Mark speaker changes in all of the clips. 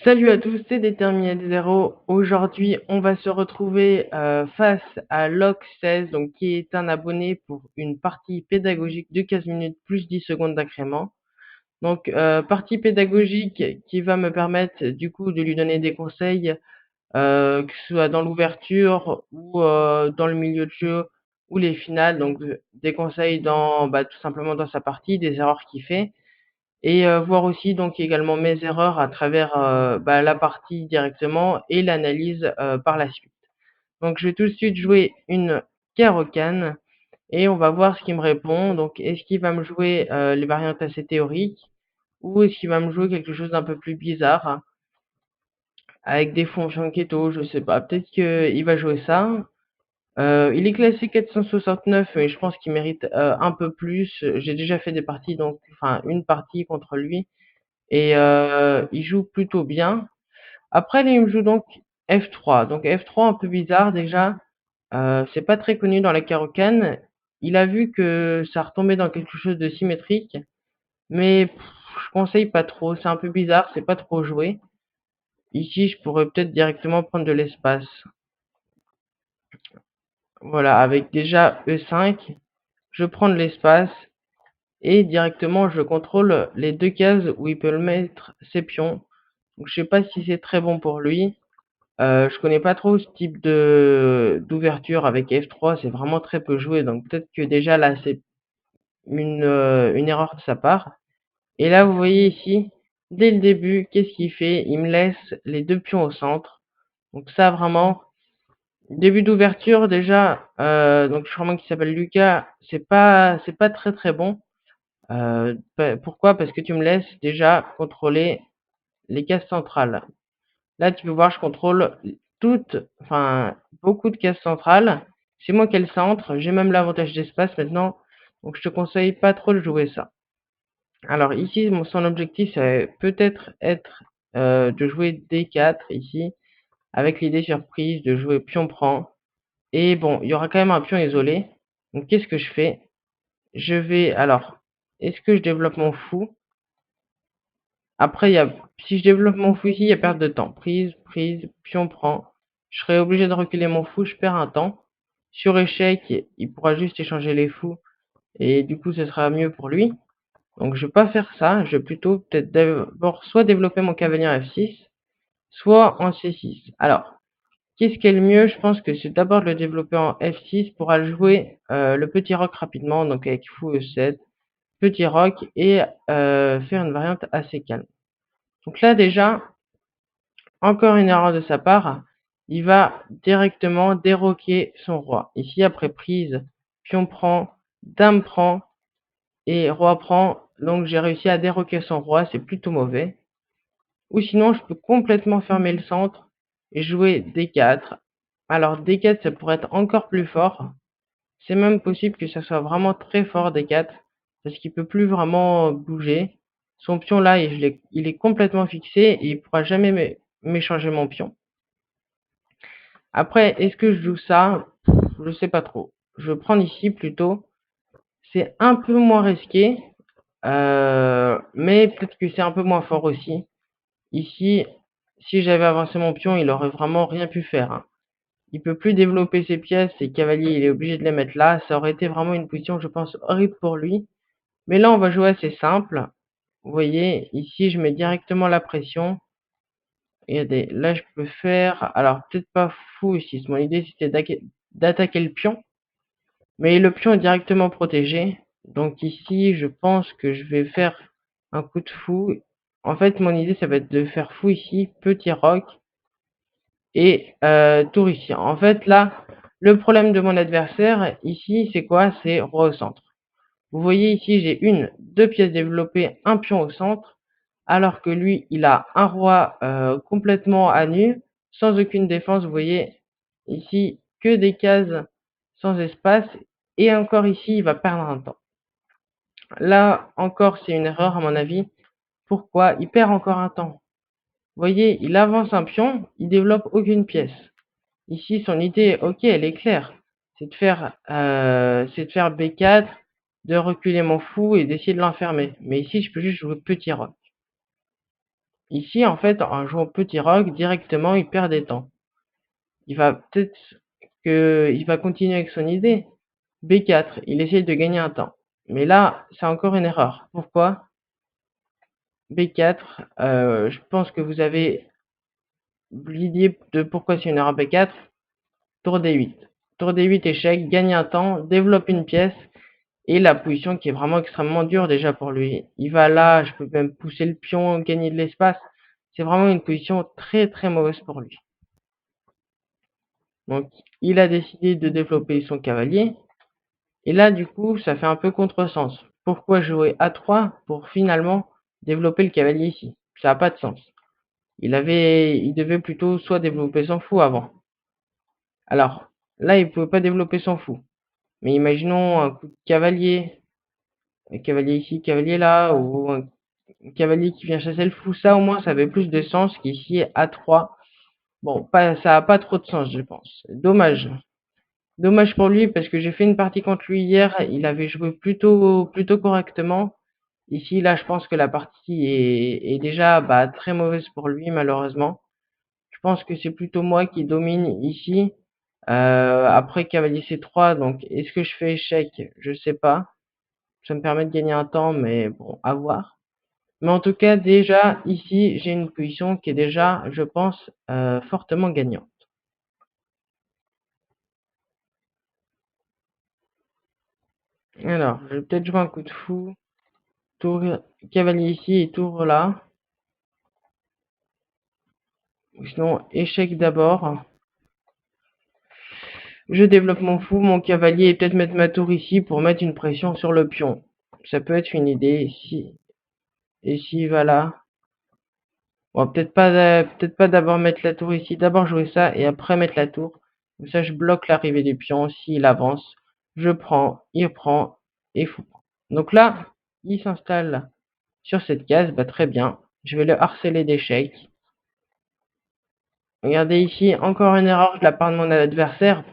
Speaker 1: Salut à tous, c'est Déterminé de Zéro. Aujourd'hui, on va se retrouver face à Locke16, donc qui est un abonné pour une partie pédagogique de 15 minutes plus 10 secondes d'incrément. Donc, partie pédagogique qui va me permettre du coup de lui donner des conseils, que ce soit dans l'ouverture ou dans le milieu de jeu ou les finales. Donc, des conseils dans, tout simplement dans sa partie, des erreurs qu'il fait. Et voir aussi donc également mes erreurs à travers, la partie directement et l'analyse, par la suite. Donc je vais tout de suite jouer une Caro-Kann et on va voir ce qu'il me répond. Donc est-ce qu'il va me jouer, les variantes assez théoriques ou est-ce qu'il va me jouer quelque chose d'un peu plus bizarre, hein, avec des fonctions keto, je sais pas. Peut-être qu'il va jouer ça. Il est classé 469 et je pense qu'il mérite, un peu plus. J'ai déjà fait des parties donc enfin une partie contre lui. Et il joue plutôt bien. Après là, il me joue donc F3. Donc F3 un peu bizarre déjà, c'est pas très connu dans la Caro-Kann. Il a vu que ça retombait dans quelque chose de symétrique, mais je conseille pas trop, c'est un peu bizarre, c'est pas trop joué. Ici, je pourrais peut-être directement prendre de l'espace. Voilà, avec déjà E5, je prends de l'espace et directement je contrôle les 2 cases où il peut le mettre ses pions. Donc je sais pas si c'est très bon pour lui. Je connais pas trop ce type de d'ouverture avec F3, c'est vraiment très peu joué, donc peut-être que déjà là, c'est une erreur de sa part. Et là, vous voyez ici, dès le début, qu'est-ce qu'il fait? Il me laisse les 2 pions au centre. Donc ça vraiment, début d'ouverture déjà, donc je crois moi qu'il s'appelle Lucas, c'est pas très, très bon. Pourquoi? Parce que tu me laisses déjà contrôler les cases centrales. Là, tu peux voir, je contrôle toutes, enfin, beaucoup de cases centrales. C'est moi qui ai le centre. J'ai même l'avantage d'espace maintenant. Donc, je te conseille pas trop de jouer ça. Alors, ici, son objectif, ça va peut-être être de jouer D4 ici, avec l'idée surprise de jouer pion prend. Et bon, il y aura quand même un pion isolé. Donc, qu'est-ce que je fais? Je vais, alors, est-ce que je développe mon fou? Après, si je développe mon fou ici, il y a perte de temps. Prise, prise, pion prend. Je serai obligé de reculer mon fou, je perds un temps. Sur échec, il pourra juste échanger les fous. Et du coup, ce sera mieux pour lui. Donc, je vais pas faire ça. Je vais plutôt peut-être d'abord soit développer mon cavalier en F6, soit en C6. Alors, qu'est-ce qui est le mieux? Je pense que c'est d'abord de le développer en F6 pour aller jouer le petit roc rapidement. Donc, avec fou E7, petit roc et faire une variante assez calme. Donc là, déjà, encore une erreur de sa part, il va directement déroquer son roi. Ici, après prise, pion prend, dame prend et roi prend. Donc j'ai réussi à déroquer son roi, c'est plutôt mauvais. Ou sinon, je peux complètement fermer le centre et jouer D4. Alors D4, ça pourrait être encore plus fort. C'est même possible que ça soit vraiment très fort D4, parce qu'il peut plus vraiment bouger. Son pion là, il est complètement fixé et il pourra jamais m'échanger mon pion. Après, est-ce que je joue ça? Je sais pas trop. Je vais prendre ici plutôt. C'est un peu moins risqué, mais peut-être que c'est un peu moins fort aussi. Ici, si j'avais avancé mon pion, il aurait vraiment rien pu faire, hein. Il peut plus développer ses pièces, ses cavaliers, il est obligé de les mettre là. Ça aurait été vraiment une position, je pense, horrible pour lui. Mais là, on va jouer assez simple. Vous voyez, ici, je mets directement la pression. Regardez, là, je peux faire, alors peut-être pas fou ici. Mon idée, c'était d'attaquer le pion. Mais le pion est directement protégé. Donc ici, je pense que je vais faire un coup de fou. En fait, mon idée, ça va être de faire fou ici, petit roc et tour ici. En fait, là, le problème de mon adversaire ici, c'est quoi? C'est roi au centre. Vous voyez ici, j'ai deux pièces développées, un pion au centre, alors que lui, il a un roi complètement à nu, sans aucune défense. Vous voyez ici, que des cases sans espace. Et encore ici, il va perdre un temps. Là, encore, c'est une erreur à mon avis. Pourquoi? Il perd encore un temps. Vous voyez, il avance un pion, il développe aucune pièce. Ici, son idée, ok, elle est claire. C'est de faire B4, de reculer mon fou et d'essayer de l'enfermer. Mais ici, je peux juste jouer petit roc. Ici, en fait, en jouant petit roc, directement, il perd des temps. Il va peut-être il va continuer avec son idée. B4, il essaye de gagner un temps. Mais là, c'est encore une erreur. Pourquoi? B4, je pense que vous avez l'idée de pourquoi c'est une erreur B4. Tour D8. Tour D8, échec, gagne un temps, développe une pièce. Et la position qui est vraiment extrêmement dure déjà pour lui. Il va là, je peux même pousser le pion, gagner de l'espace. C'est vraiment une position très très mauvaise pour lui. Donc il a décidé de développer son cavalier. Et là du coup ça fait un peu contresens. Pourquoi jouer A3 pour finalement développer le cavalier ici? Ça n'a pas de sens. Il devait plutôt soit développer son fou avant. Alors là il ne pouvait pas développer son fou. Mais imaginons un coup de cavalier. Un cavalier ici, cavalier là, ou un cavalier qui vient chasser le fou, ça au moins ça avait plus de sens qu'ici A3. Bon, ça a pas trop de sens, je pense. Dommage. Dommage pour lui parce que j'ai fait une partie contre lui hier, il avait joué plutôt correctement. Ici, là, je pense que la partie est déjà très mauvaise pour lui, malheureusement. Je pense que c'est plutôt moi qui domine ici. Après cavalier C3, donc est-ce que je fais échec? Je sais pas. Ça me permet de gagner un temps, mais bon, à voir. Mais en tout cas, déjà, ici, j'ai une position qui est déjà, je pense, fortement gagnante. Alors, je vais peut-être jouer un coup de fou. Tour cavalier ici et tour là. Ou sinon, échec d'abord. Je développe mon fou, mon cavalier et peut-être mettre ma tour ici pour mettre une pression sur le pion. Ça peut être une idée ici. Et s'il va là. Bon, peut-être pas d'abord mettre la tour ici. D'abord jouer ça et après mettre la tour. Comme ça, je bloque l'arrivée du pion. S'il avance, je prend et fou. Donc là, il s'installe sur cette case. Bah, très bien. Je vais le harceler d'échecs. Regardez ici, encore une erreur de la part de mon adversaire.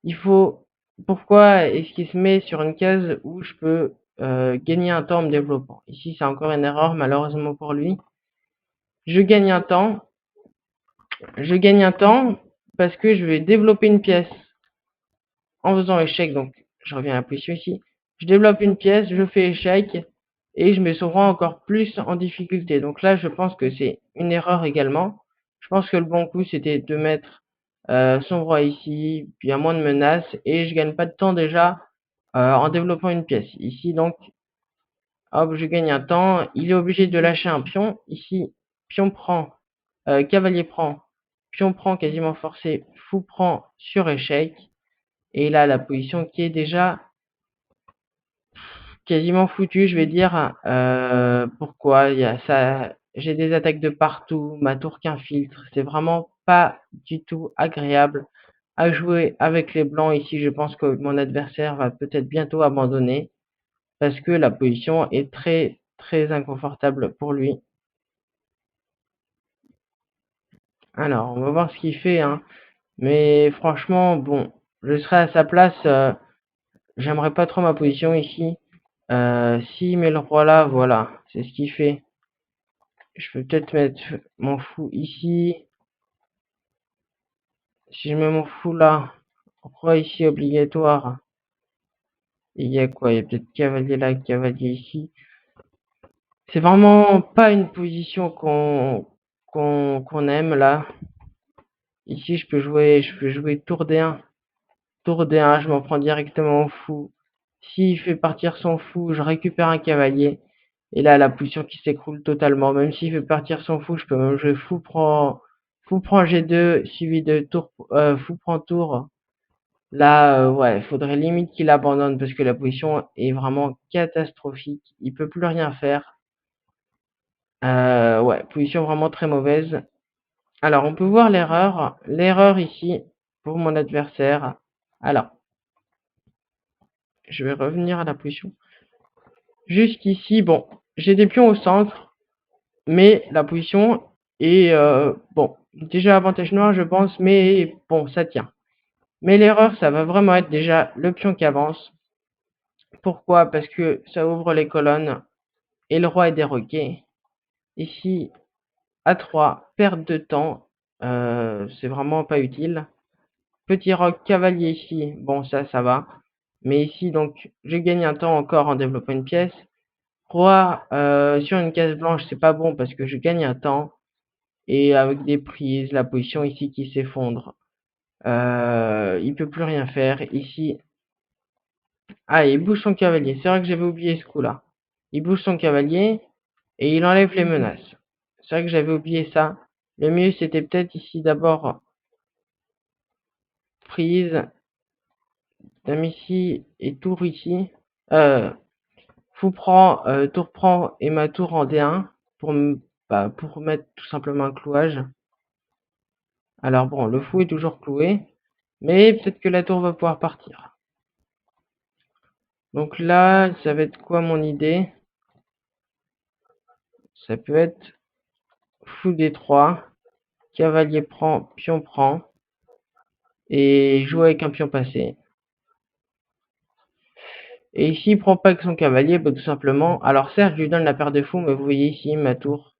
Speaker 1: Il faut, pourquoi est-ce qu'il se met sur une case où je peux gagner un temps en me développant? Ici, c'est encore une erreur, malheureusement pour lui. Je gagne un temps. Je gagne un temps parce que je vais développer une pièce en faisant échec. Donc, je reviens à la position ici. Je développe une pièce, je fais échec et je me souvent encore plus en difficulté. Donc là, je pense que c'est une erreur également. Je pense que le bon coup, c'était de mettre son roi ici, puis à moins de menaces, et je gagne pas de temps déjà en développant une pièce. Ici, donc, hop, je gagne un temps. Il est obligé de lâcher un pion. Ici, pion prend, cavalier prend, pion prend quasiment forcé, fou prend sur échec. Et là, la position qui est déjà quasiment foutue, je vais dire. Pourquoi? Il y a ça, j'ai des attaques de partout, ma tour qui infiltre. C'est vraiment pas du tout agréable à jouer avec les blancs. Ici, je pense que mon adversaire va peut-être bientôt abandonner parce que la position est très, très inconfortable pour lui. Alors, on va voir ce qu'il fait, hein. Mais franchement, bon, je serais à sa place, j'aimerais pas trop ma position ici. S'il met le roi là, voilà, c'est ce qu'il fait. Je peux peut-être mettre mon fou ici. Si je mets mon fou là, roi ici obligatoire. Il y a quoi? Il y a peut-être cavalier là, cavalier ici. C'est vraiment pas une position qu'on aime là. Ici, je peux jouer tour D1. Tour D1, je m'en prends directement au fou. S'il fait partir son fou, je récupère un cavalier. Et là, la position qui s'écroule totalement. Même s'il fait partir son fou, je peux même jouer fou prend G2, suivi de tour, fou prend tour. Là, ouais, faudrait limite qu'il abandonne parce que la position est vraiment catastrophique. Il peut plus rien faire. Ouais, position vraiment très mauvaise. Alors, on peut voir l'erreur. L'erreur ici, pour mon adversaire. Alors, je vais revenir à la position. Jusqu'ici, bon, j'ai des pions au centre, mais la position est, bon, déjà avantage noir, je pense, mais bon, ça tient. Mais l'erreur, ça va vraiment être déjà le pion qui avance. Pourquoi? Parce que ça ouvre les colonnes et le roi est déroqué. Ici, A3, perte de temps. C'est vraiment pas utile. Petit roc cavalier ici. Bon, ça va. Mais ici, donc, je gagne un temps encore en développant une pièce. Roi sur une case blanche, c'est pas bon parce que je gagne un temps. Et avec des prises, la position ici qui s'effondre. Il peut plus rien faire. Ici, ah, il bouge son cavalier. C'est vrai que j'avais oublié ce coup-là. Il bouge son cavalier et il enlève les menaces. C'est vrai que j'avais oublié ça. Le mieux, c'était peut-être ici d'abord prise, dame ici et tour ici. Fou prend, tour prend et ma tour en D1 pour mettre tout simplement un clouage. Alors bon, le fou est toujours cloué, mais peut-être que la tour va pouvoir partir. Donc là, ça va être quoi mon idée? Ça peut être fou D3, cavalier prend, pion prend, et jouer avec un pion passé. Et ici, il prend pas avec son cavalier, bah, tout simplement. Alors certes, je lui donne la paire de fous, mais vous voyez ici ma tour,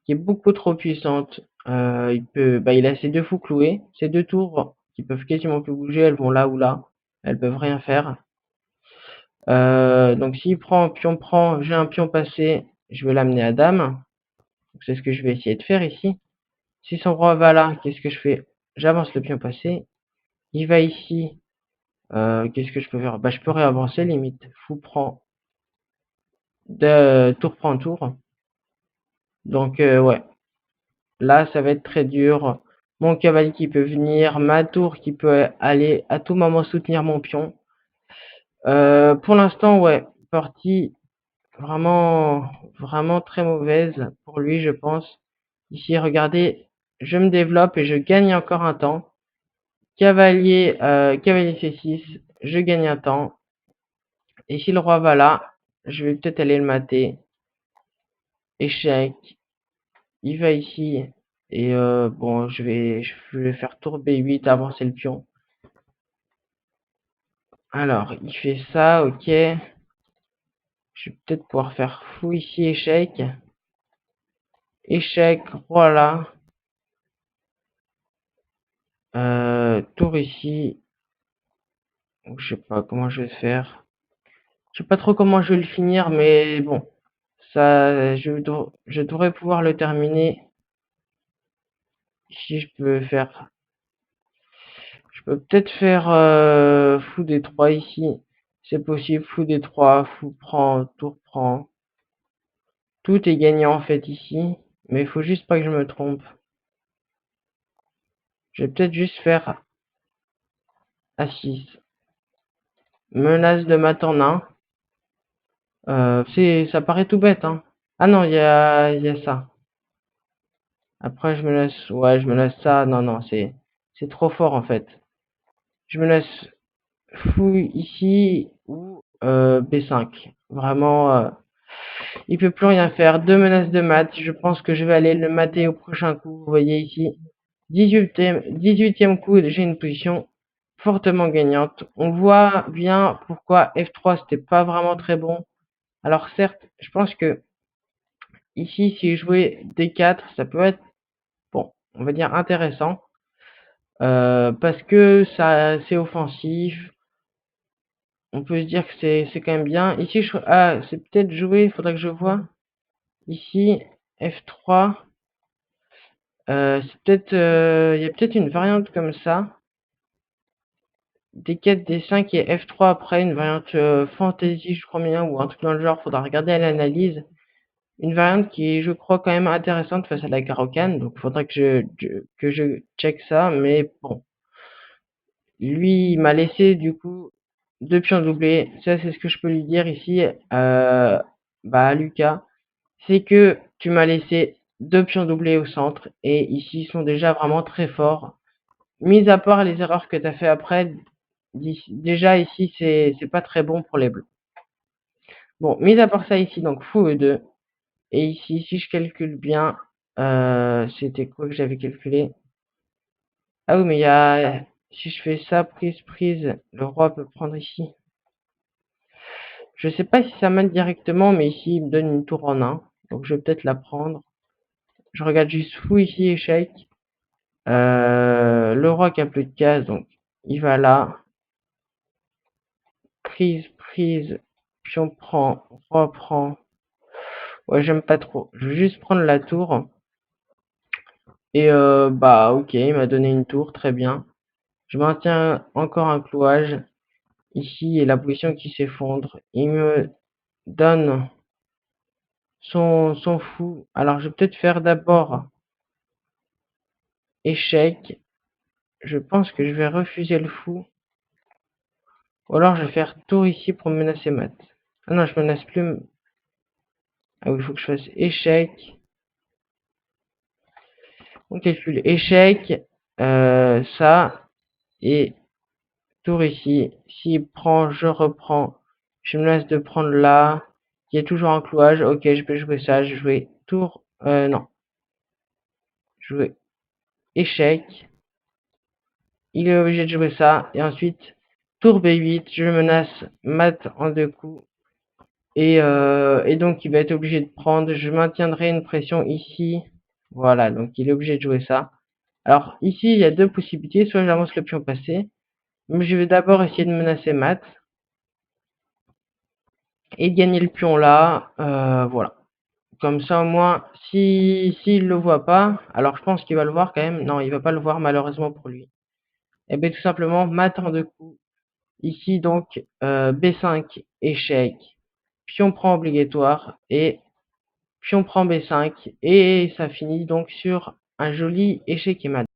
Speaker 1: qui est beaucoup trop puissante. Il a ses deux fous cloués, ses deux tours qui peuvent quasiment plus bouger, elles vont là ou là, elles peuvent rien faire. Donc s'il prend, j'ai un pion passé, je vais l'amener à dame. C'est ce que je vais essayer de faire ici. Si son roi va là, qu'est-ce que je fais? J'avance le pion passé. Il va ici. Qu'est-ce que je peux faire? Bah, je peux réavancer limite. Fou prend, tour prend tour. Donc ouais, là ça va être très dur. Mon cavalier qui peut venir, ma tour qui peut aller à tout moment soutenir mon pion. Pour l'instant, ouais, partie vraiment, vraiment très mauvaise pour lui, je pense. Ici, regardez, je me développe et je gagne encore un temps. Cavalier C6, je gagne un temps. Et si le roi va là, je vais peut-être aller le mater. Échec. Il va ici. Et bon, je vais faire tour B8, avancer le pion. Alors, il fait ça, ok. Je vais peut-être pouvoir faire fou ici, échec. Échec, roi là. Tour ici. Je sais pas comment je vais faire. Je sais pas trop comment je vais le finir, mais bon. Ça, je devrais pouvoir le terminer. Si je peux faire. Je peux peut-être faire fou D3 ici. C'est possible, fou D3, fou prend, tour prend. Tout est gagnant en fait ici. Mais il faut juste pas que je me trompe. Je vais peut-être juste faire A6. Menace de mat en 1. Ça paraît tout bête, hein. Ah non, il y a ça. Après, je me laisse ça. Non, non, c'est trop fort en fait. Je me laisse fou ici ou B5. Vraiment, il peut plus rien faire. Deux menaces de mat. Je pense que je vais aller le mater au prochain coup. Vous voyez ici, 18e coup, j'ai une position fortement gagnante. On voit bien pourquoi F3 c'était pas vraiment très bon. Alors certes, je pense que ici, si je jouais D4, ça peut être, bon, on va dire intéressant. Parce que ça, c'est offensif. On peut se dire que c'est quand même bien. Ici, c'est peut-être joué, il faudrait que je vois. Ici, F3. Il y a peut-être une variante comme ça. D4, D5 et F3 après, une variante fantasy, je crois bien, ou un truc dans le genre, faudra regarder à l'analyse. Une variante qui est, je crois, quand même intéressante face à la Caro-Kann, donc faudra que je check ça, mais bon. Lui, il m'a laissé, du coup, deux pions doublés. Ça, c'est ce que je peux lui dire ici, à Lucas. C'est que tu m'as laissé deux pions doublés au centre, et ici, ils sont déjà vraiment très forts. Mis à part les erreurs que tu as fait après, déjà ici, c'est pas très bon pour les bleus. Bon, mis à part ça ici, donc fou E2. Et ici, si je calcule bien, c'était quoi que j'avais calculé? Ah oui, mais si je fais ça, prise, le roi peut prendre ici. Je sais pas si ça mène directement, mais ici, il me donne une tour en 1. Donc je vais peut-être la prendre. Je regarde juste fou ici, échec. Le roi qui a plus de cases, donc il va là. Prise, prise. Pion prend, roi prend. Ouais, j'aime pas trop. Je vais juste prendre la tour. Et bah ok, il m'a donné une tour, très bien. Je maintiens encore un clouage. Ici, et la position qui s'effondre. Il me donne son fou. Alors, je vais peut-être faire d'abord échec. Je pense que je vais refuser le fou. Ou alors, je vais faire tour ici pour menacer mat. Ah non, je menace plus. Ah oui, il faut que je fasse échec. On calcule échec. Ça. Et tour ici. S'il prend, je reprends. Je me laisse de prendre là. Il y a toujours un clouage. Ok, je peux jouer ça. Je vais jouer tour. Non. Je vais échec. Il est obligé de jouer ça. Et ensuite, tour B8, je menace mat en 2 coups. Et donc, il va être obligé de prendre. Je maintiendrai une pression ici. Voilà, donc il est obligé de jouer ça. Alors, ici, il y a deux possibilités. Soit j'avance le pion passé. Mais je vais d'abord essayer de menacer mat. Et gagner le pion là. Voilà. Comme ça, au moins, s'il le voit pas, alors je pense qu'il va le voir quand même. Non, il va pas le voir malheureusement pour lui. Et bien tout simplement, mat en 2 coups. Ici donc B5 échec, pion prend obligatoire et pion prend B5 et ça finit donc sur un joli échec et mat.